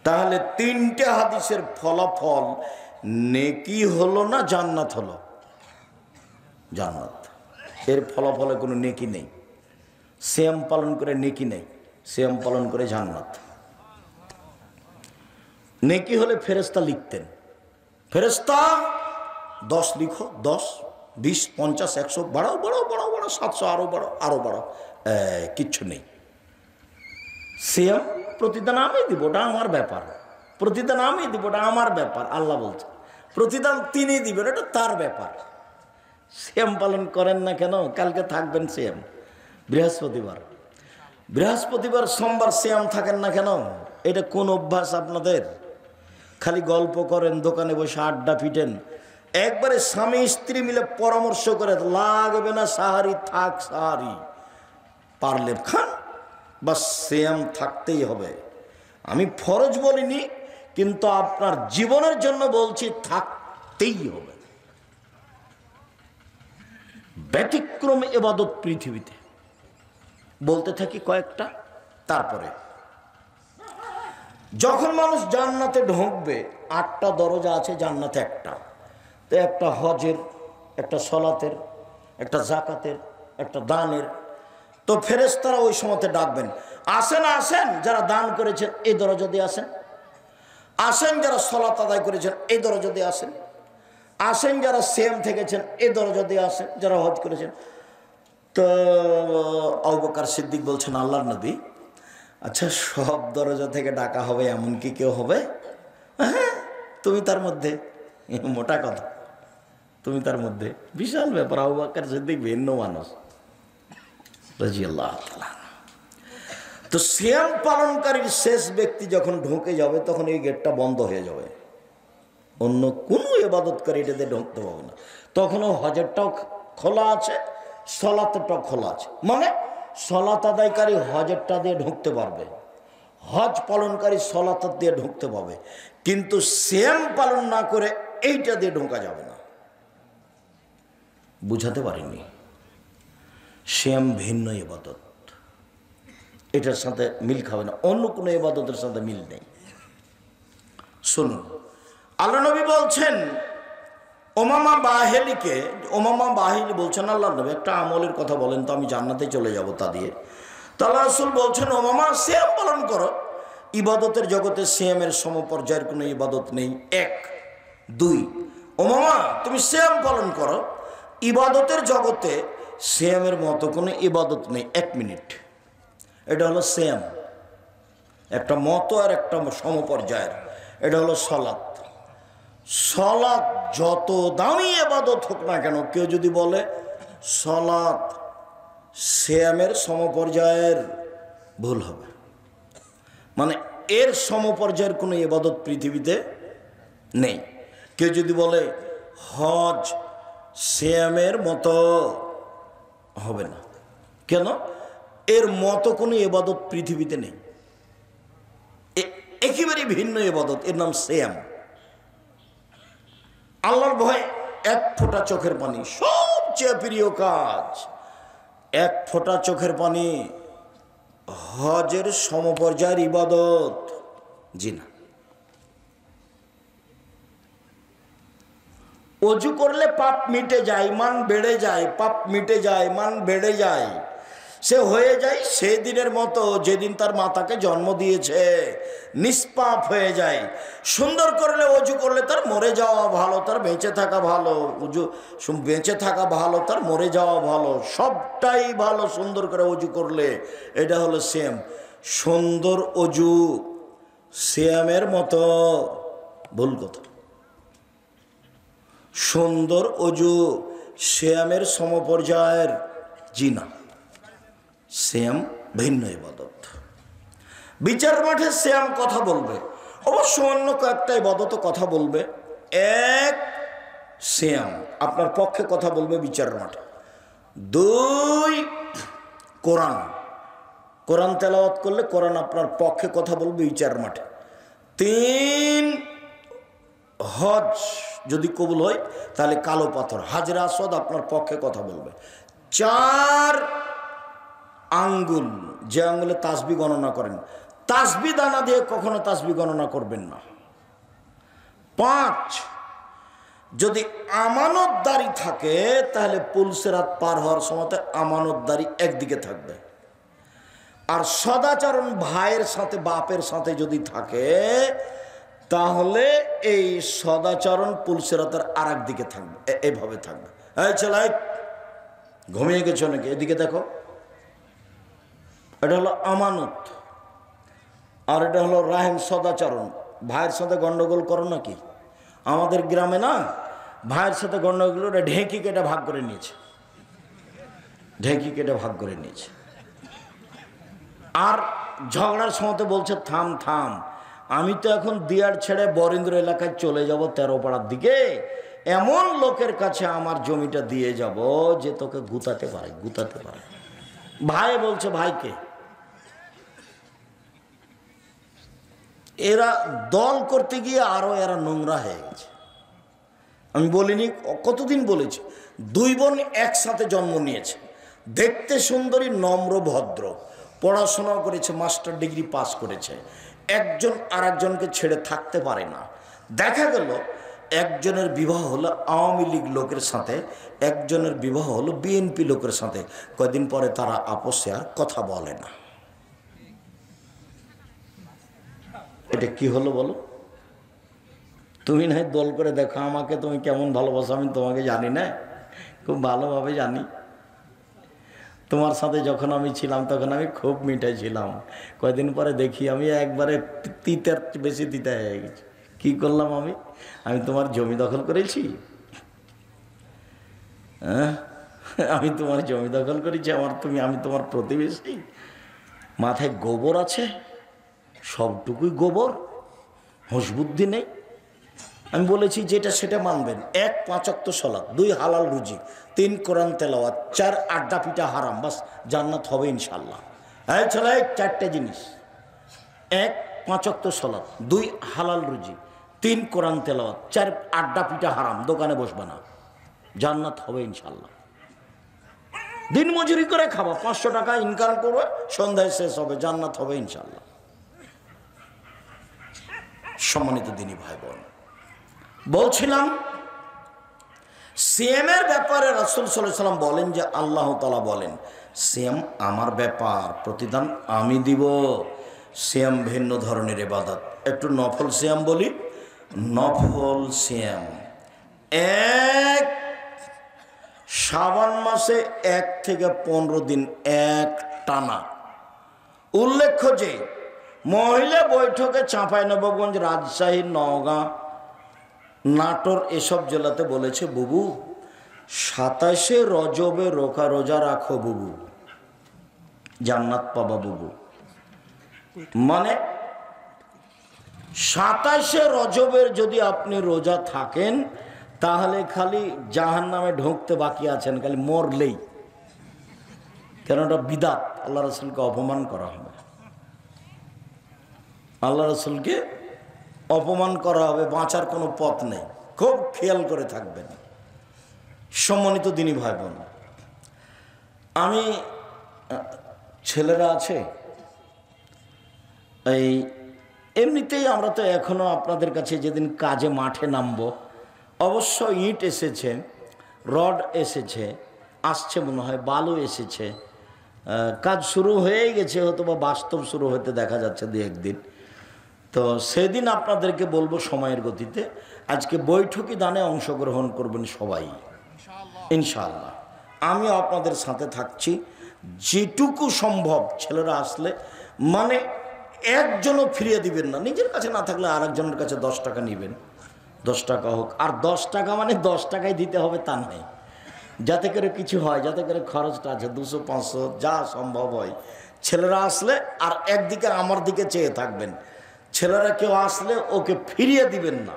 A: তাহলে তিনটে হাদিসের ফলাফল নেকি হলো না জান্নাত হলো? জান্নাত। এর ফলাফলে কোনো নেকি নেই। সিয়াম পালন করে নেকি নেই, সিয়াম পালন করে জান্নাত। নেকি হলে ফেরেশতা লিখতেন, ফেরেশতা 10 লিখো, 10, 20, 50, 100, বাড়াও বাড়াও বাড়াও বাড়াও, 700 আরো বাড়াও আরো বাড়াও, কিচ্ছু নেই। সিয়াম প্রতিদান আমি দিব, ওটা আমার ব্যাপার। প্রতিদান আমি দিব, ওটা আমার ব্যাপার। আল্লাহ বলছে প্রতিদান তিনি দিবেন, এটা তার ব্যাপার। সিয়াম পালন করেন না কেন? কালকে থাকবেন সিয়াম, বৃহস্পতিবার, বৃহস্পতিবার সোমবার সিয়াম থাকেন না কেন? এটা কোন অভ্যাস আপনাদের? খালি গল্প করেন, দোকানে বসে আড্ডা পিটেন। একবারে স্বামী স্ত্রী মিলে পরামর্শ করে, লাগবে না সাহারি, থাক সাহারি, পারলে খান, বাস সিয়াম থাকতেই হবে। আমি ফরজ বলিনি, কিন্তু আপনার জীবনের জন্য বলছি থাকতেই হবে। ব্যতিক্রম ইবাদত পৃথিবীতে বলতে থাকি কয়েকটা। তারপরে যখন মানুষ জান্নাতে ঢুকবে, 8টা দরজা আছে জান্নাতে, একটা তো, একটা হজের, একটা সলাতের, একটা জাকাতের, একটা দানের। তো ফেরেশতারা ওই সময়তে ডাকবেন, আসেন আসেন যারা দান করেছেন এই দরজা দিয়ে আসেন, আসেন যারা সলাত আদায় করেছেন এই দরজা দিয়ে আসেন, আসেন যারা সিয়াম থেকেছেন এই দরজা দিয়ে আসেন, যারা হজ করেছেন। তো আবু বকর সিদ্দিক বলছেন, আল্লাহর নবী, আচ্ছা সব দরজা থেকে ডাকা হবে এমন কি কেউ হবে? হ্যাঁ, তুমি তার মধ্যে। মোটা কথা, তুমি তার মধ্যে। বিশাল ব্যাপার। আবু বকর সিদ্দিক ভিন্ন মানুষ, রাদিয়াল্লাহু তাআলা। তো সিয়াম পালনকারীর শেষ ব্যক্তি যখন ঢুকে যাবে, তখন এই গেটটা বন্ধ হয়ে যাবে, অন্য কোনো ইবাদতকারী এটাতে ঢুকতে পারবে না। তখনও হজেরটাও খোলা আছে, সলাতেরটাও খোলা আছে। মানে সলাত আদায়কারী হজেরটা দিয়ে ঢুকতে পারবে, হজ পালনকারী সলাত দিয়ে ঢুকতে পারবে, কিন্তু সিয়াম পালন না করে এইটা দিয়ে ঢোকা যাবে না। বুঝাতে পারিনি? সিয়াম ভিন্ন ইবাদত, এটার সাথে মিল খাবে না, অন্য কোনো ইবাদতের সাথে মিল নেই। শুনুন, আল্লাহ নবী বলছেন ওমামা বাহিলিকে, ওমামা বাহিলি বলছেন, আল্লাহ নবী একটা আমলের কথা বলেন তো, আমি জান্নাতে চলে যাব তা দিয়ে। তো আল্লাহ রাসূল বলছেন, ওমামা সিয়াম পালন করো। ইবাদতের জগতে সিয়ামের সমপর্যায়ের কোনো ইবাদত নেই, 1। 2, ওমামা তুমি সিয়াম পালন করো, ইবাদতের জগতে সিয়ামের মতো কোনো ইবাদত নেই। 1 মিনিট, এটা হলো সিয়াম, একটা মতো আর একটা সমপর্যায়ের। এটা হলো সলাত। সলাত যত দামি ইবাদত হোক না কেন, কেউ যদি বলে সলাত সিয়ামের সমপর্যায়ের, ভুল হবে। মানে এর সমপর্যায়ের কোনো ইবাদত পৃথিবীতে নেই। কেউ যদি বলে হজ সিয়ামের মতো, হবে না। কেন? এর মতো কোনো ইবাদত পৃথিবীতে নেই, একেবারে ভিন্ন ইবাদত, এর নাম সিয়াম। আল্লাহর ভয় 1 ফোঁটা চোখের পানি, সবচেয়ে প্রিয় কাজ। 1 ফোঁটা চোখের পানি হজের সমপর্যায়ের ইবাদত? জি না। অজু করলে পাপ মিটে যায়, মান বেড়ে যায়, পাপ মিটে যায়, মান বেড়ে যায়, সে হয়ে যায় সেদিনের মতো যেদিন তার মাতাকে জন্ম দিয়েছে, নিষ্পাপ হয়ে যায়। সুন্দর করলে অজু করলে তার মরে যাওয়া ভালো, তার বেঁচে থাকা ভালো। বেঁচে থাকা ভালো, তার মরে যাওয়া ভালো, সবটাই ভালো সুন্দর করে অজু করলে। এটা হলো সিয়াম। সুন্দর অজু সিয়ামের মতো? ভুল কথা। সুন্দর অজু সিয়ামের সমপর্যায়ের? জি না, সিয়াম ভিন্ন ইবাদত। বিচার মাঠে সিয়াম কথা বলবে, অবশ্য অন্য কয়েকটা ইবাদত কথা বলবে। 1, সিয়াম আপনার পক্ষে কথা বলবে বিচার মাঠে। 2, কোরআন, কোরআন তেলাওয়াত করলে কোরআন আপনার পক্ষে কথা বলবে বিচার মাঠে। 3, হজ যদি কবুল হয় তাহলে কালো পাথর হাজরে আসওয়াদ আপনার পক্ষে কথা বলবে। 4 আঙ্গুল, যে আঙ্গুলে তাসবিহ গণনা করেন, তাসবিহ দানা দিয়ে কখনো তাসবিহ গণনা করবেন না। 5 যদি আমানতদারি থাকে তাহলে পুলসিরাত পার হওয়ার সময় আমানতদারি একদিকে থাকবে, আর সদাচরণ ভাইয়ের সাথে বাপের সাথে যদি থাকে তাহলে এই সদাচরণ পুলসিরাতের আর একদিকে থাকবে, এইভাবে থাকবে। এই ছেলে ঘুমিয়ে গেছো নাকি? এদিকে দেখো, এটা হলো আমানত, আর এটা হলো রাহেম সদাচরণ। ভাইয়ের সাথে গন্ডগোল করো নাকি? আমাদের গ্রামে না ভাইয়ের সাথে গন্ডগোল করে ঢেঁকি কেটে ভাগ করে নিয়েছে, ঢেঁকি কেটে ভাগ করে নিয়েছে। আর ঝগড়ার সময় বলছে থাম থাম, আমি তো এখন দিয়ার ছেড়ে বরেন্দ্র এলাকায় চলে যাব 13 পাড়ার দিকে, এমন লোকের কাছে আমার জমিটা দিয়ে যাব যে তোকে গুতাতে পারে, গুতাতে পারে। ভাই বলছে ভাইকে, এরা দল করতে গিয়ে আরো এরা নোংরা হয়ে গেছে। আমি বলিনি, কতদিন বলেছি, 2 বোন একসাথে জন্ম নিয়েছে, দেখতে সুন্দরী, নম্র ভদ্র, পড়াশোনা করেছে, মাস্টার ডিগ্রি পাস করেছে, একজন আর একজনকে ছেড়ে থাকতে পারে না। দেখা গেল একজনের বিবাহ হলো আওয়ামী লীগ লোকের সাথে, একজনের বিবাহ হলো বিএনপি লোকের সাথে। কয়েকদিন পরে তারা আপোষে আর কথা বলে না। এটা কি হলো বলো? তুমি না দল করে দেখো আমাকে, তুমি কেমন ভালোবাসো আমি তোমাকে জানি না, খুব ভালোভাবে জানি। তোমার সাথে যখন আমি ছিলাম তখন আমি খুব মিঠাই ছিলাম, কয়েকদিন পরে দেখি আমি একবারে তিতার বেশি তিতা হয়ে গেছি। কি করলাম আমি? আমি তোমার জমি দখল করেছি? হ্যাঁ, আমি তোমার জমি দখল করেছি? আমি তোমার প্রতিবেশী? মাথায় গোবর আছে, সবটুকুই গোবর, হুঁশ বুদ্ধি নেই। আমি বলেছি যেটা সেটা মানবেন। 1 5 ওয়াক্ত সালাত, 2 হালাল রুজি, 3 কোরআন তেলাওয়াত, 4 আড্ডা পিঠা হারাম, বাস জান্নাত হবে ইনশাল্লাহ। এই ছেলে 4টে জিনিস, 1 5 ওয়াক্ত সালাত, 2 হালাল রুজি, 3 কোরআন তেলাওয়াত, 4 আড্ডা পিঠা হারাম, দোকানে বসবে না, জান্নাত হবে ইনশাল্লাহ। দিন মজুরি করে খাবো, 500 টাকা ইনকাম করবে, সন্ধ্যায় শেষ হবে, জান্নাত হবে ইনশাল্লাহ। সম্মানিত দিনী ভাই বোন, বলছিলাম সিএমের ব্যাপারে রাসূল সাল্লাল্লাহু আলাইহি ওয়াসাল্লাম বলেন যে আল্লাহ তাআলা বলেন সিএম আমার ব্যাপার, প্রতিদান আমি দিব। সিএম ভিন্ন ধরনের ইবাদত। একটু নফল সিএম বলি। নফল সিএম 1 শাবান মাসে 1 থেকে 15 দিন এক টানা। উল্লেখ্য যে মহিলা বৈঠকে চাঁপাইনবাবগঞ্জ, রাজশাহী, নওগাঁ, নাটোর এসব জেলাতে বলেছে বুবু 27শে রজবে রোজা রাখো বুবু, জান্নাত পাবা বুবু। মানে 27শে রজবের যদি আপনি রোজা থাকেন তাহলে খালি জাহান্নামে ঢুকতে বাকি আছেন, খালি মরলেই। কেন? এটা বিদাত, আল্লাহ রাসূলকে অপমান করা হবে, আল্লাহ রাসূলকে অপমান করা হবে, বাঁচার কোনো পথ নেই। খুব খেয়াল করে থাকবেন। সম্মানিত দিনী ভাই বোন, আমি ছেলেরা আছে এই এমনিতেই আমরা তো এখনো আপনাদের কাছে যেদিন কাজে মাঠে নামবো, অবশ্য ইট এসেছে, রড এসেছে, আসছে মনে হয়, বালু এসেছে, কাজ শুরু হয়ে গেছে, হয়তো বা বাস্তব শুরু হতে দেখা যাচ্ছে 2-1 দিন। তো সেদিন আপনাদেরকে বলবো সময়ের গতিতে। আজকে বৈঠকি দানে অংশগ্রহণ করবেন সবাই ইনশাআল্লাহ। আমি আপনাদের সাথে থাকছি যেটুকু সম্ভব। ছেলেরা আসলে মানে একজনও ফিরিয়ে দিবেন না, নিজের কাছে না থাকলে আরেকজনের কাছে 10 টাকা নেবেন, 10 টাকা হোক। আর 10 টাকা মানে 10 টাকাই দিতে হবে তা নয়, যাতে করে কিছু হয়, যাতে করে খরচটা আছে 200-500 যা সম্ভব হয়। ছেলেরা আসলে আর একদিকে আমার দিকে চেয়ে থাকবেন, ছেলেরা কেউ আসলে ওকে ফিরিয়ে দিবেন না।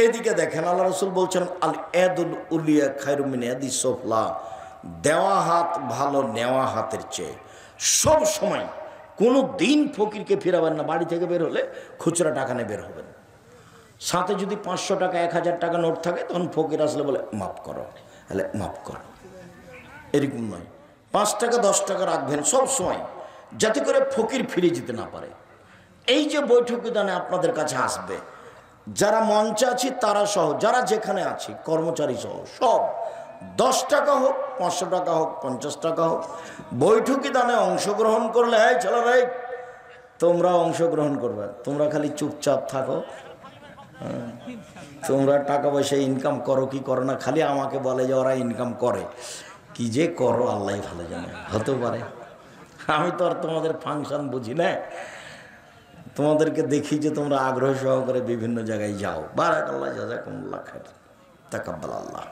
A: এদিকে দেখেন আল্লাহ রাসূল বলছেন আল ইয়াদুল উলিয়া খায়রুম মিন ইয়াদিস সুফলা, দেওয়া হাত ভালো নেওয়া হাতের চেয়ে। সব সময় কোনো দিন ফকিরকে ফিরাবেন না, বাড়ি থেকে বের হলে খুচরা টাকা নিয়ে বের হবেন। সাথে যদি 500 টাকা 1000 টাকা নোট থাকে তখন ফকির আসলে বলে মাফ করো, তাহলে মাফ করো। এরকম নয়, 5 টাকা 10 টাকা রাখবেন সব সময়, যাতে করে ফকির ফিরে যেতে না পারে। এই যে বৈঠকি দানে আপনাদের কাছে আসবে, যারা মঞ্চে আছি তারা সহ, যারা যেখানে আছি কর্মচারী সহ সব, 10 টাকা হোক 500 টাকা হোক 50 টাকা হোক, বৈঠকি দানে অংশগ্রহণ করলে এই ছেলেরা তোমরা অংশগ্রহণ করবে, তোমরা খালি চুপচাপ থাকো। তোমরা টাকা পয়সা ইনকাম করো কি করো না, খালি আমাকে বলে যে ওরা ইনকাম করে, কি যে করো আল্লাহ ভালো জানে। হতে পারে, আমি তো আর তোমাদের ফাংশন বুঝি না, তোমাদেরকে দেখি যে তোমরা আগ্রহ সহকারে বিভিন্ন জায়গায় যাও। বারাকাল্লাহ, জাযাকুমুল্লাহ খাইর, তাকাব্বাল আল্লাহ।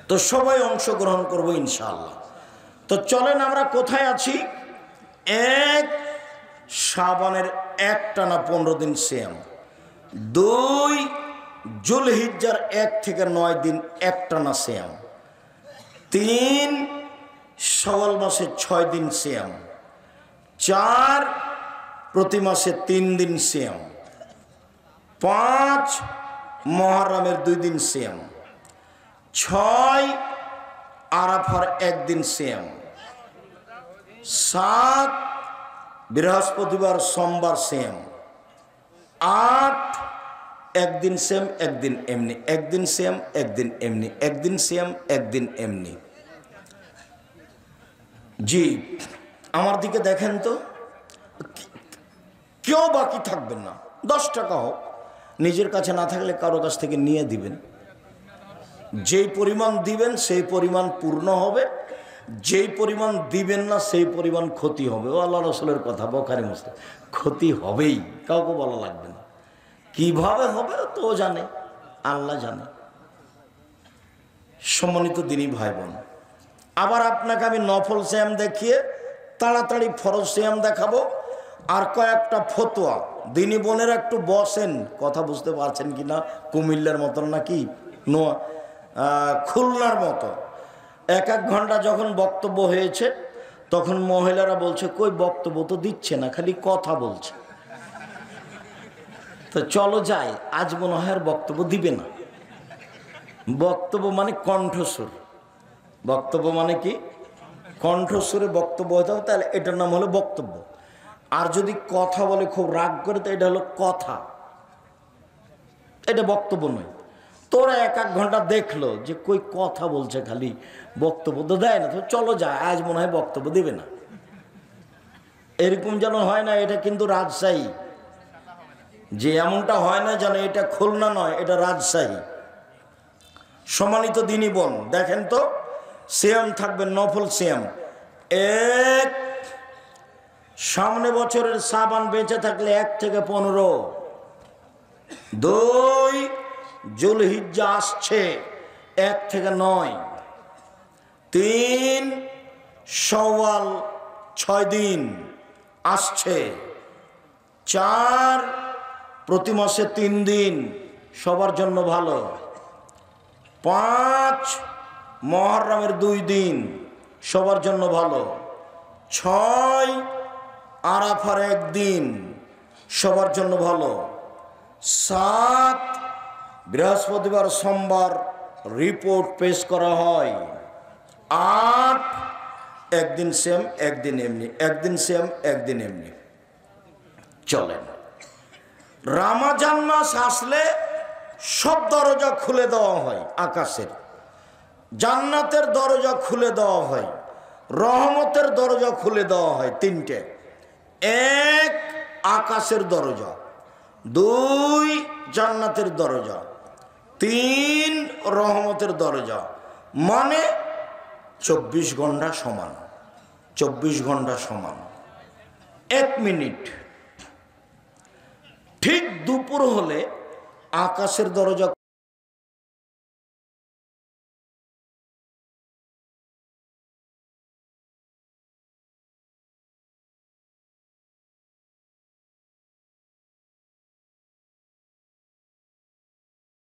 A: তো সবাই অংশগ্রহণ করবো ইনশাআল্লাহ। তো চলেন, আমরা কোথায় আছি? 1 শাবানের একটানা 15 দিন সিয়াম, 2 জুলহিজ্জার 1 থেকে 9 দিন একটানা সিয়াম, 3 শাওয়াল মাসে 6 দিন সিয়াম, 4 প্রতি মাসে 3 দিন সিয়াম, 5 মুহররমের 2 দিন সিয়াম, 6 আরাফার 1 দিন সিয়াম, 7 বৃহস্পতিবার সোমবার সিয়াম, 8 একদিন সিয়াম একদিন এমনি, একদিন সিয়াম একদিন এমনি, একদিন সিয়াম একদিন এমনি। জি, আমার দিকে দেখেন তো, কেউ বাকি থাকবেন না। 10 টাকা হোক, নিজের কাছে না থাকলে কারো কাছ থেকে নিয়ে দিবেন। যেই পরিমাণ দিবেন সেই পরিমাণ পূর্ণ হবে, যেই পরিমাণ দিবেন না সেই পরিমাণ ক্ষতি হবে। ও আল্লাহ রাসূলের কথা, বুখারী মুসলিম, ক্ষতি হবেই, কাউকে বলা লাগবে না। কিভাবে হবে তো জানে, আল্লাহ জানে। সম্মানিত দিনী ভাই বোন, আবার আপনাকে আমি নফল সিয়াম দেখিয়ে তাড়াতাড়ি ফরজ সিয়াম দেখাবো। আর কয়েকটা ফতোয়া, দিনী বোনের একটু বসেন, কথা বুঝতে পারছেন কিনা? কুমিল্লার মতন নাকি খুলনার মতো 1-1 ঘন্টা যখন বক্তব্য হয়েছে, তখন মহিলারা বলছে কই বক্তব্য তো দিচ্ছে না, খালি কথা বলছে। তো চলো যাই, আজ মনে হয় আর বক্তব্য দিবে না। বক্তব্য মানে কণ্ঠস্বর, বক্তব্য মানে কি? কণ্ঠস্বরে বক্তব্য হতে হবে, তাহলে এটার নাম হলো বক্তব্য। আর যদি কথা বলে খুব রাগ করে, তো এটা হলো কথা, এটা বক্তব্য নয়। তোরা 1-1 ঘন্টা দেখলো যে কই কথা বলছে, খালি বক্তব্য তো দেয় না, তো চলো যায়, আজ মনে হয় বক্তব্য দিবে না। এরকম যেন হয় না, এটা কিন্তু রাজশাহী, যে এমনটা হয় না যেন এটা খুলনা নয়, এটা রাজশাহী। সম্মানিত দিনী বোন, দেখেন তো, সিয়াম থাকবে নফল সিয়াম। 1 সামনে বছরের শাবান বেঁচে থাকলে 1 থেকে 15, 2 জুলহিজ্জা আসছে 1 থেকে 9, 3 শাওয়াল 6 দিন আসছে, 4 প্রতি মাসে 3 দিন, সবার জন্য ভালো, 5 মুহররমের 2 দিন, সবার জন্য ভালো, 6 আরাফার 1 দিন, সবার জন্য ভালো, 7 বৃহস্পতিবার সোমবার রিপোর্ট পেশ করা হয়, 8 একদিন সেম একদিন এমনি, একদিন সেম একদিন এমনি। চলেন, রমজান মাস আসলে সব দরজা খুলে দেওয়া হয়, আকাশের জান্নাতের দরজা খুলে দেওয়া হয়, রহমতের দরজা খুলে দেওয়া হয়। 3টে, 1 আকাশের দরজা, 2 জান্নাতের দরজা, 3 রহমতের দরজা। মানে 24 ঘন্টা সমান, 24 ঘন্টা সমান। 1 মিনিট ঠিক দুপুর হলে আকাশের দরজা